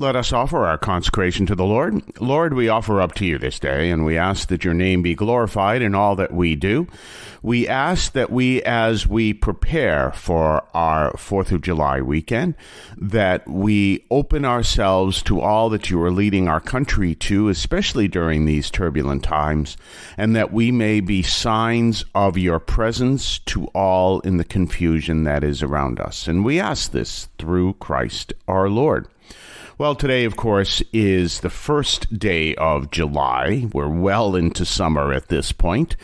Let us offer our consecration to the Lord. Lord, we offer up to you this day, and we ask that your name be glorified in all that we do. We ask that as we prepare for our 4th of July weekend, that we open ourselves to all that you are leading our country to, especially during these turbulent times, and that we may be signs of your presence to all in the confusion that is around us. And we ask this through Christ our Lord. Well, today, of course, is the first day of July. We're well into summer at this point.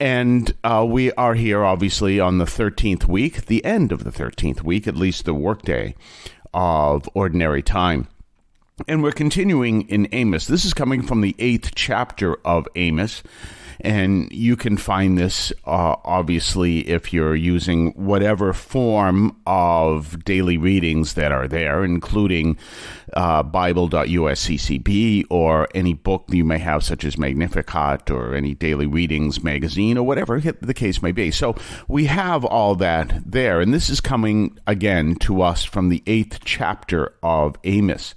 And we are here, obviously, on the 13th week, the end of the 13th week, at least the workday of ordinary time. And we're continuing in Amos. This is coming from the 8th chapter of Amos. And you can find this, obviously, if you're using whatever form of daily readings that are there, including Bible.usccb or any book you may have, such as Magnificat or any daily readings magazine or whatever the case may be. So we have all that there. And this is coming, again, to us from the 8th chapter of Amos.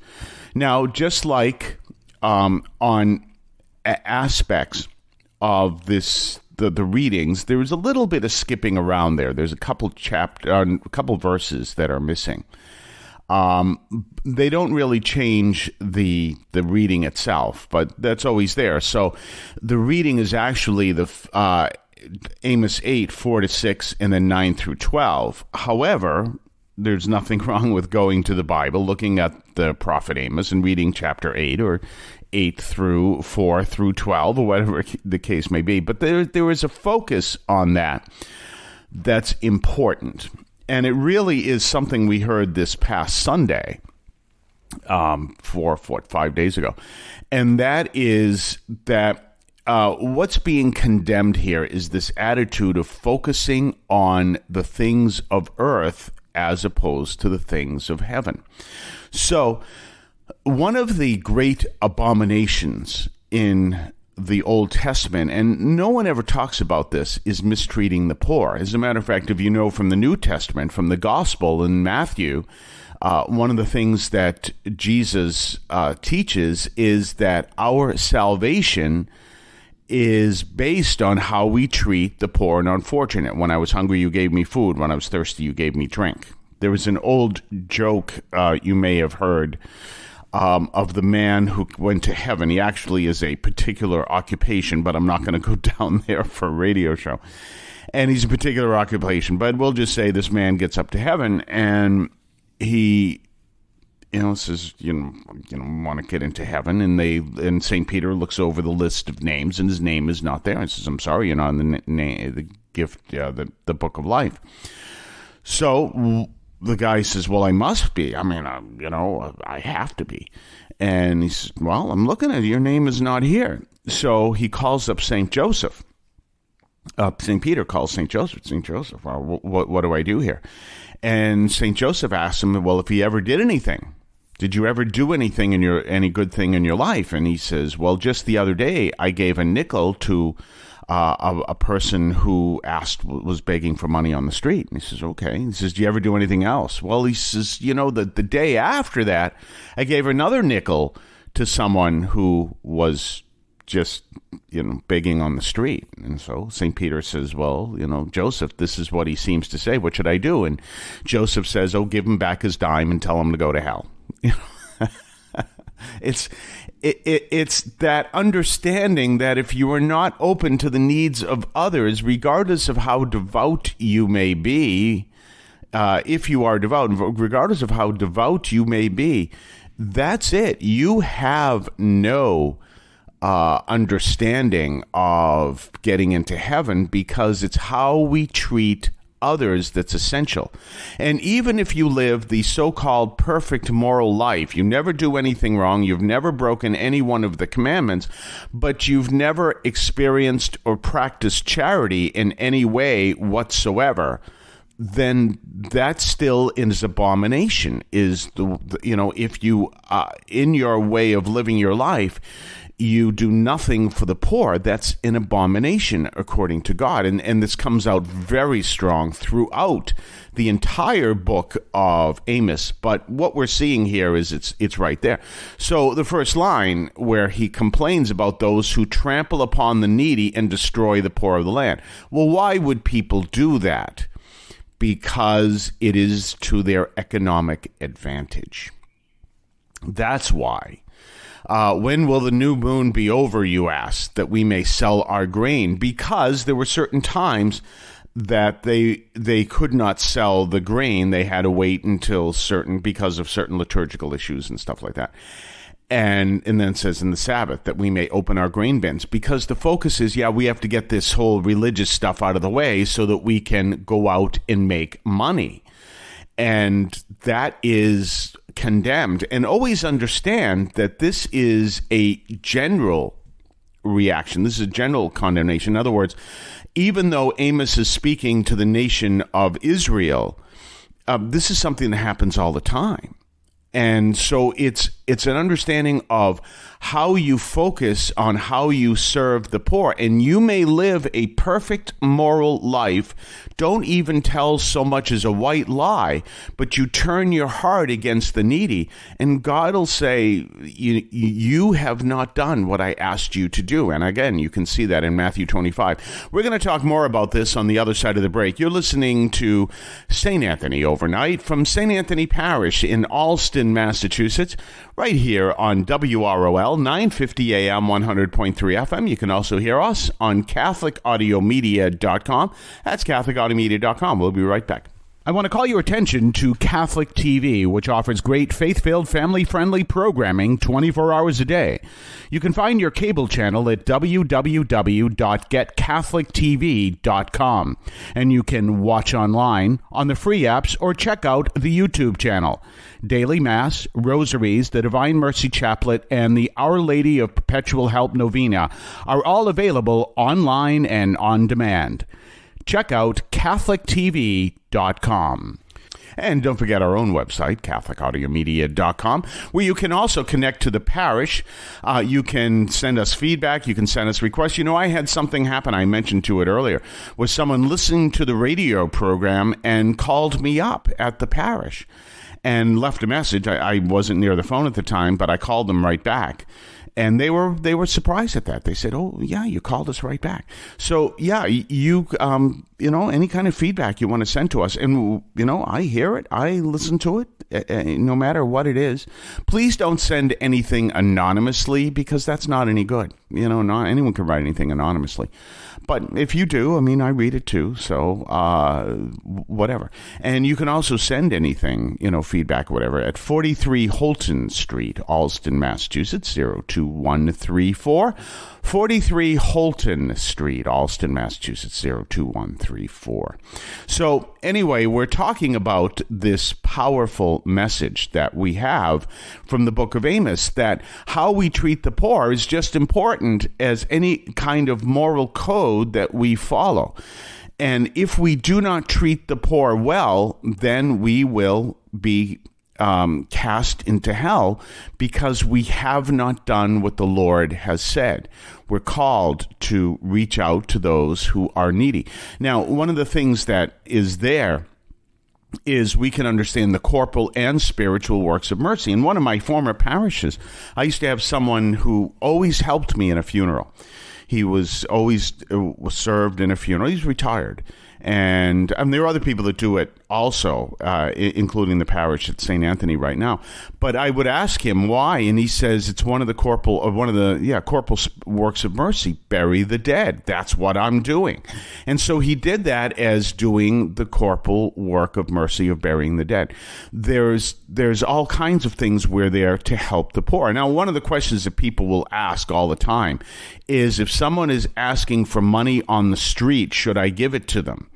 Now, just like on aspects of this, the readings, there is a little bit of skipping around there. There's a couple verses that are missing. They don't really change the reading itself, but that's always there. So the reading is actually the Amos 8, 4-6, and then 9 through 12. However, there's nothing wrong with going to the Bible, looking at the prophet Amos and reading chapter 8 or 8 through 4 through 12 or whatever the case may be. But there is a focus on that's important. And it really is something we heard this past Sunday, 5 days ago. And that is that what's being condemned here is this attitude of focusing on the things of earth as opposed to the things of heaven. So one of the great abominations in the Old Testament, and no one ever talks about this, is mistreating the poor. As a matter of fact, if you know from the New Testament, from the Gospel in Matthew, one of the things that Jesus teaches is that our salvation is based on how we treat the poor and unfortunate. When I was hungry, you gave me food. When I was thirsty, you gave me drink. There was an old joke you may have heard of the man who went to heaven. He actually is a particular occupation, but I'm not going to go down there for a radio show. And he's a particular occupation, but we'll just say this man gets up to heaven and he says, want to get into heaven. And St. Peter looks over the list of names and his name is not there. And says, I'm sorry, you're not in the gift, the book of life. So the guy says, well, I must be. I mean, I have to be. And he says, well, I'm looking at it. Your name is not here. So he calls up St. Joseph. St. Peter calls St. Joseph. St. Joseph, well, what do I do here? And St. Joseph asks him, well, if he ever did anything, did you ever do anything any good thing in your life? And he says, well, just the other day, I gave a nickel to a person who was begging for money on the street. And he says, okay. He says, do you ever do anything else? Well, he says, the day after that, I gave another nickel to someone who was just, begging on the street. And so St. Peter says, well, Joseph, this is what he seems to say. What should I do? And Joseph says, give him back his dime and tell him to go to hell. It's that understanding that if you are not open to the needs of others, regardless of how devout you may be, if you are devout, regardless of how devout you may be, that's it. You have no understanding of getting into heaven, because it's how we treat others that's essential. And even if you live the so-called perfect moral life, you never do anything wrong, you've never broken any one of the commandments, but you've never experienced or practiced charity in any way whatsoever, then that still is abomination. Is if you in your way of living your life, you do nothing for the poor, that's an abomination according to God. And this comes out very strong throughout the entire book of Amos. But what we're seeing here is it's right there. So the first line where he complains about those who trample upon the needy and destroy the poor of the land. Well, why would people do that? Because it is to their economic advantage. That's why. When will the new moon be over, you ask, that we may sell our grain? Because there were certain times that they could not sell the grain. They had to wait until because of certain liturgical issues and stuff like that. And then it says in the Sabbath that we may open our grain bins, because the focus is, we have to get this whole religious stuff out of the way so that we can go out and make money. And that is condemned. And always understand that this is a general reaction. This is a general condemnation. In other words, even though Amos is speaking to the nation of Israel, this is something that happens all the time. And so it's an understanding of how you focus on how you serve the poor. And you may live a perfect moral life, don't even tell so much as a white lie, but you turn your heart against the needy, and God will say, you have not done what I asked you to do. And again, you can see that in Matthew 25. We're going to talk more about this on the other side of the break. You're listening to St. Anthony Overnight from St. Anthony Parish in Allston, Massachusetts, right here on WROL 950 AM 100.3 FM. You can also hear us on CatholicAudiomedia.com. That's CatholicAudiomedia.com. We'll be right back. I want to call your attention to Catholic TV, which offers great faith-filled, family-friendly programming 24 hours a day. You can find your cable channel at www.getcatholictv.com, and you can watch online on the free apps or check out the YouTube channel. Daily Mass, Rosaries, the Divine Mercy Chaplet, and the Our Lady of Perpetual Help Novena are all available online and on demand. Check out CatholicTV.com. And don't forget our own website, CatholicAudiomedia.com, where you can also connect to the parish. You can send us feedback. You can send us requests. I had something happen, I mentioned to it earlier, was someone listening to the radio program and called me up at the parish and left a message. I wasn't near the phone at the time, but I called them right back. And they were surprised at that. They said, "Oh, yeah, you called us right back." So, yeah, you any kind of feedback you want to send to us, and I hear it, I listen to it, no matter what it is. Please don't send anything anonymously, because that's not any good. Not anyone can write anything anonymously. But if you do, I read it too. So whatever. And you can also send anything, feedback, whatever, at 43 Holton Street, Allston, Massachusetts, 02134. 43 Holton Street, Allston, Massachusetts, 02134. So anyway, we're talking about this powerful message that we have from the book of Amos, that how we treat the poor is just important as any kind of moral code that we follow. And if we do not treat the poor well, then we will be cast into hell, because we have not done what the Lord has said. We're called to reach out to those who are needy. Now, one of the things that is there is we can understand the corporal and spiritual works of mercy. In one of my former parishes, I used to have someone who always helped me in a funeral. He was always served in a funeral. He's retired. And there are other people that do it also, including the parish at St. Anthony right now. But I would ask him why, and he says it's one of the corporal works of mercy. Bury the dead. That's what I'm doing. And so he did that as doing the corporal work of mercy of burying the dead. There's all kinds of things we're there to help the poor. Now, one of the questions that people will ask all the time is, if someone is asking for money on the street, should I give it to them?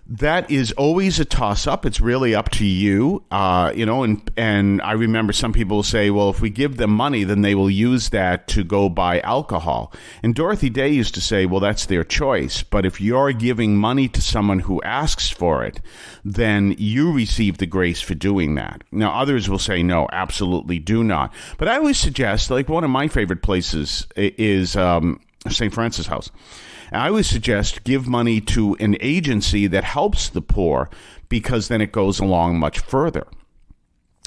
that is always a toss-up. It's really up to you, and I remember some people say, well, if we give them money, then they will use that to go buy alcohol. And Dorothy Day used to say, well, that's their choice. But if you're giving money to someone who asks for it, then you receive the grace for doing that. Now, others will say, no, absolutely do not. But I always suggest, like one of my favorite places is St. Francis House. I always suggest give money to an agency that helps the poor, because then it goes along much further.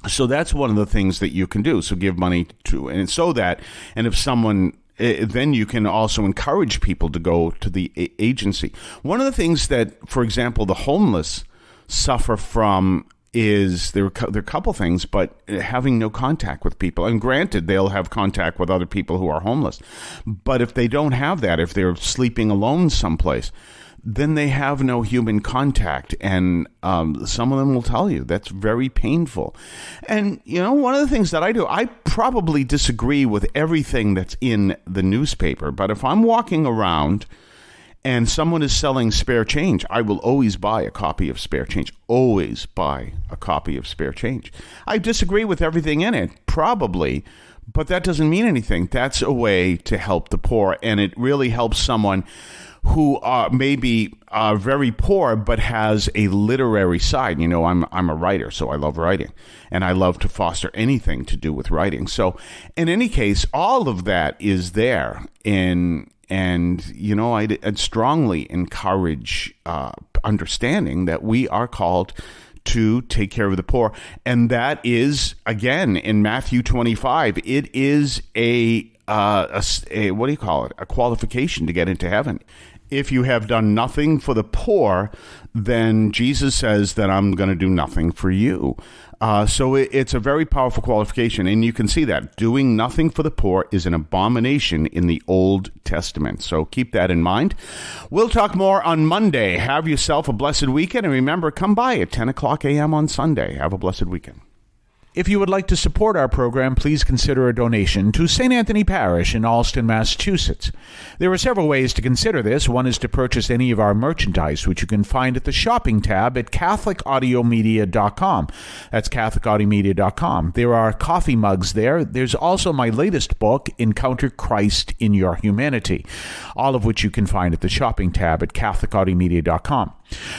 So that's one of the things that you can do. So give money to, and if someone, then you can also encourage people to go to the agency. One of the things that, for example, the homeless suffer from is there are a couple things, but having no contact with people. And granted, they'll have contact with other people who are homeless. But if they don't have that, if they're sleeping alone someplace, then they have no human contact. And some of them will tell you that's very painful. And, one of the things that I do, I probably disagree with everything that's in the newspaper. But if I'm walking around and someone is selling spare change, I will always buy a copy of spare change. Always buy a copy of spare change. I disagree with everything in it, probably, but that doesn't mean anything. That's a way to help the poor, and it really helps someone who may be very poor but has a literary side. I'm a writer, so I love writing, and I love to foster anything to do with writing. So in any case, all of that is there And, I'd strongly encourage understanding that we are called to take care of the poor. And that is, again, in Matthew 25, it is a what do you call it? A qualification to get into heaven. If you have done nothing for the poor, then Jesus says that I'm going to do nothing for you. So it's a very powerful qualification, and you can see that. Doing nothing for the poor is an abomination in the Old Testament. So keep that in mind. We'll talk more on Monday. Have yourself a blessed weekend, and remember, come by at 10 o'clock a.m. on Sunday. Have a blessed weekend. If you would like to support our program, please consider a donation to St. Anthony Parish in Allston, Massachusetts. There are several ways to consider this. One is to purchase any of our merchandise, which you can find at the shopping tab at CatholicAudiomedia.com. That's CatholicAudiomedia.com. There are coffee mugs there. There's also my latest book, Encounter Christ in Your Humanity, all of which you can find at the shopping tab at CatholicAudiomedia.com.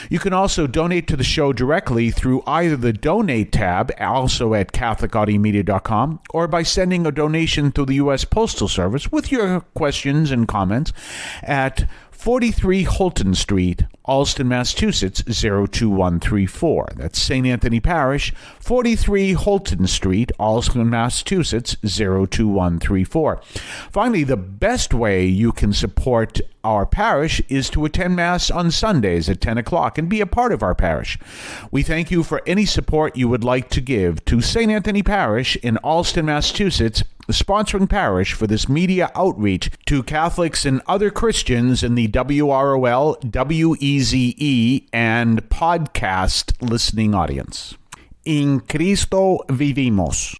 You can also donate to the show directly through either the Donate tab, also at CatholicAudiomedia.com, or by sending a donation to the U.S. Postal Service with your questions and comments at 43 Holton Street, Allston, Massachusetts, 02134. That's St. Anthony Parish, 43 Holton Street, Allston, Massachusetts, 02134. Finally, the best way you can support our parish is to attend Mass on Sundays at 10 o'clock and be a part of our parish. We thank you for any support you would like to give to St. Anthony Parish in Allston, Massachusetts, the sponsoring parish for this media outreach to Catholics and other Christians in the WROL, WEZE, and podcast listening audience. In Cristo vivimos.